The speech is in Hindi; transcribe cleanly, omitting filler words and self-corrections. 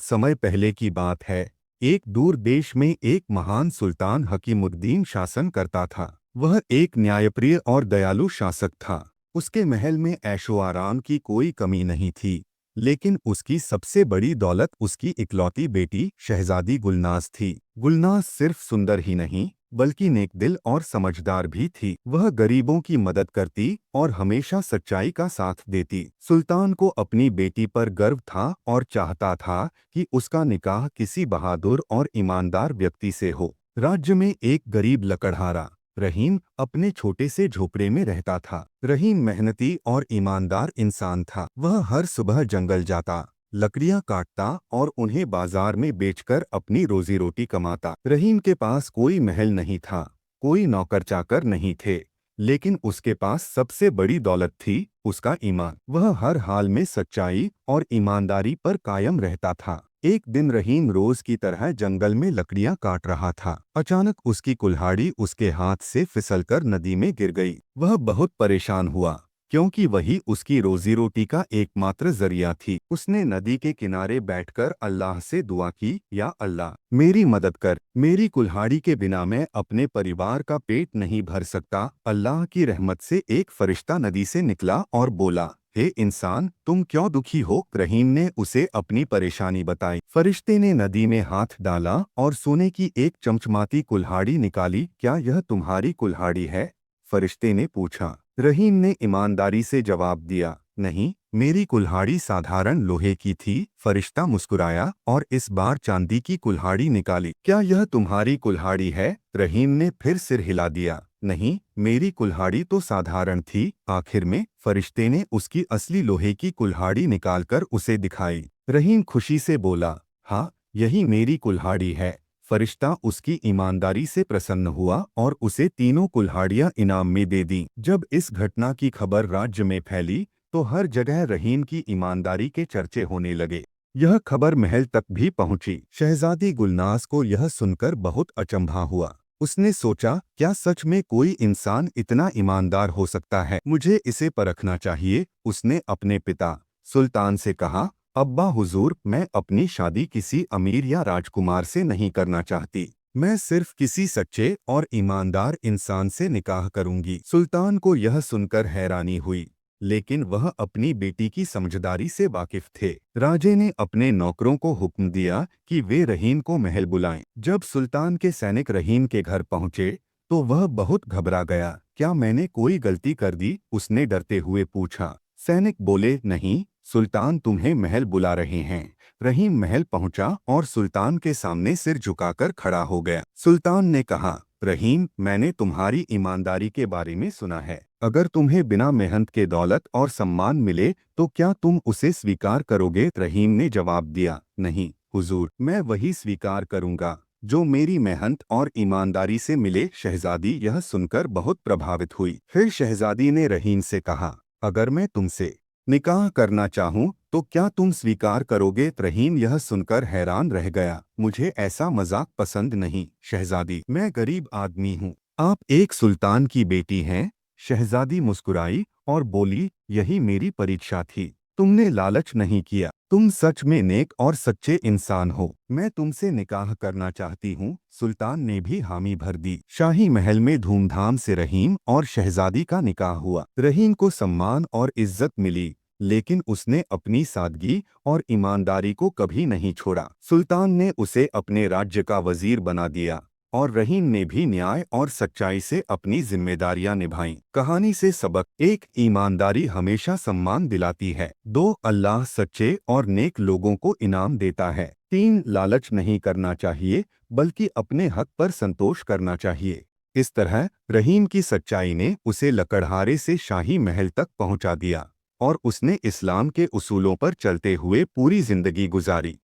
समय पहले की बात है। एक दूर देश में एक महान सुल्तान हकीमुद्दीन शासन करता था। वह एक न्यायप्रिय और दयालु शासक था। उसके महल में ऐशो आराम की कोई कमी नहीं थी, लेकिन उसकी सबसे बड़ी दौलत उसकी इकलौती बेटी शहजादी गुलनाज थी। गुलनाज सिर्फ सुंदर ही नहीं बल्कि नेक दिल और समझदार भी थी। वह गरीबों की मदद करती और हमेशा सच्चाई का साथ देती। सुल्तान को अपनी बेटी पर गर्व था और चाहता था कि उसका निकाह किसी बहादुर और ईमानदार व्यक्ति से हो। राज्य में एक गरीब लकड़हारा रहीम अपने छोटे से झोपड़े में रहता था। रहीम मेहनती और ईमानदार इंसान था। वह हर सुबह जंगल जाता, लकड़ियां काटता और उन्हें बाजार में बेचकर अपनी रोजी रोटी कमाता। रहीम के पास कोई महल नहीं था, कोई नौकर चाकर नहीं थे, लेकिन उसके पास सबसे बड़ी दौलत थी उसका ईमान। वह हर हाल में सच्चाई और ईमानदारी पर कायम रहता था। एक दिन रहीम रोज की तरह जंगल में लकड़ियां काट रहा था। अचानक उसकी कुल्हाड़ी उसके हाथ से फिसलकर नदी में गिर गई। वह बहुत परेशान हुआ, क्योंकि वही उसकी रोजी रोटी का एकमात्र जरिया थी। उसने नदी के किनारे बैठकर अल्लाह से दुआ की, या अल्लाह, मेरी मदद कर। मेरी कुल्हाड़ी के बिना मैं अपने परिवार का पेट नहीं भर सकता। अल्लाह की रहमत से एक फरिश्ता नदी से निकला और बोला, हे इंसान, तुम क्यों दुखी हो? रहीम ने उसे अपनी परेशानी बताई। फरिश्ते ने नदी में हाथ डाला और सोने की एक चमचमाती कुल्हाड़ी निकाली। क्या यह तुम्हारी कुल्हाड़ी है? फरिश्ते ने पूछा। रहीम ने ईमानदारी से जवाब दिया, नहीं, मेरी कुल्हाड़ी साधारण लोहे की थी। फरिश्ता मुस्कुराया और इस बार चांदी की कुल्हाड़ी निकाली। क्या यह तुम्हारी कुल्हाड़ी है? रहीम ने फिर सिर हिला दिया, नहीं, मेरी कुल्हाड़ी तो साधारण थी। आखिर में फरिश्ते ने उसकी असली लोहे की कुल्हाड़ी निकालकर उसे दिखाई। रहीम खुशी से बोला, हाँ, यही मेरी कुल्हाड़ी है। फरिश्ता उसकी ईमानदारी से प्रसन्न हुआ और उसे तीनों कुल्हाड़ियां इनाम में दे दी। जब इस घटना की खबर राज्य में फैली तो हर जगह रहीम की ईमानदारी के चर्चे होने लगे। यह खबर महल तक भी पहुंची। शहजादी गुलनाज को यह सुनकर बहुत अचंभा हुआ। उसने सोचा, क्या सच में कोई इंसान इतना ईमानदार हो सकता है? मुझे इसे परखना चाहिए। उसने अपने पिता सुल्तान से कहा, अब्बा हुजूर, मैं अपनी शादी किसी अमीर या राजकुमार से नहीं करना चाहती। मैं सिर्फ किसी सच्चे और ईमानदार इंसान से निकाह करूंगी। सुल्तान को यह सुनकर हैरानी हुई, लेकिन वह अपनी बेटी की समझदारी से वाकिफ थे। राजे ने अपने नौकरों को हुक्म दिया कि वे रहीम को महल बुलाएं। जब सुल्तान के सैनिक रहीम के घर पहुंचे तो वह बहुत घबरा गया। क्या मैंने कोई गलती कर दी? उसने डरते हुए पूछा। सैनिक बोले, नहीं, सुल्तान तुम्हें महल बुला रहे हैं। रहीम महल पहुंचा और सुल्तान के सामने सिर झुकाकर खड़ा हो गया। सुल्तान ने कहा, रहीम, मैंने तुम्हारी ईमानदारी के बारे में सुना है। अगर तुम्हें बिना मेहनत के दौलत और सम्मान मिले तो क्या तुम उसे स्वीकार करोगे? रहीम ने जवाब दिया, नहीं हुजूर, मैं वही स्वीकार करूंगा जो मेरी मेहनत और ईमानदारी से मिले। शहजादी यह सुनकर बहुत प्रभावित हुई। फिर शहजादी ने रहीम से कहा, अगर मैं तुमसे निकाह करना चाहूं तो क्या तुम स्वीकार करोगे? रहीम यह सुनकर हैरान रह गया। मुझे ऐसा मजाक पसंद नहीं शहजादी, मैं गरीब आदमी हूँ। आप एक सुल्तान की बेटी हैं। शहजादी मुस्कुराई और बोली, यही मेरी परीक्षा थी। तुमने लालच नहीं किया। तुम सच में नेक और सच्चे इंसान हो। मैं तुमसे निकाह करना चाहती हूँ। सुल्तान ने भी हामी भर दी। शाही महल में धूमधाम से रहीम और शहजादी का निकाह हुआ। रहीम को सम्मान और इज्जत मिली, लेकिन उसने अपनी सादगी और ईमानदारी को कभी नहीं छोड़ा। सुल्तान ने उसे अपने राज्य का वजीर बना दिया और रहीम ने भी न्याय और सच्चाई से अपनी जिम्मेदारियां निभाईं। कहानी से सबक: एक, ईमानदारी हमेशा सम्मान दिलाती है। 2, अल्लाह सच्चे और नेक लोगों को इनाम देता है। 3, लालच नहीं करना चाहिए बल्कि अपने हक पर संतोष करना चाहिए। इस तरह रहीम की सच्चाई ने उसे लकड़हारे से शाही महल तक पहुंचा दिया और उसने इस्लाम के उसूलों पर चलते हुए पूरी जिंदगी गुजारी।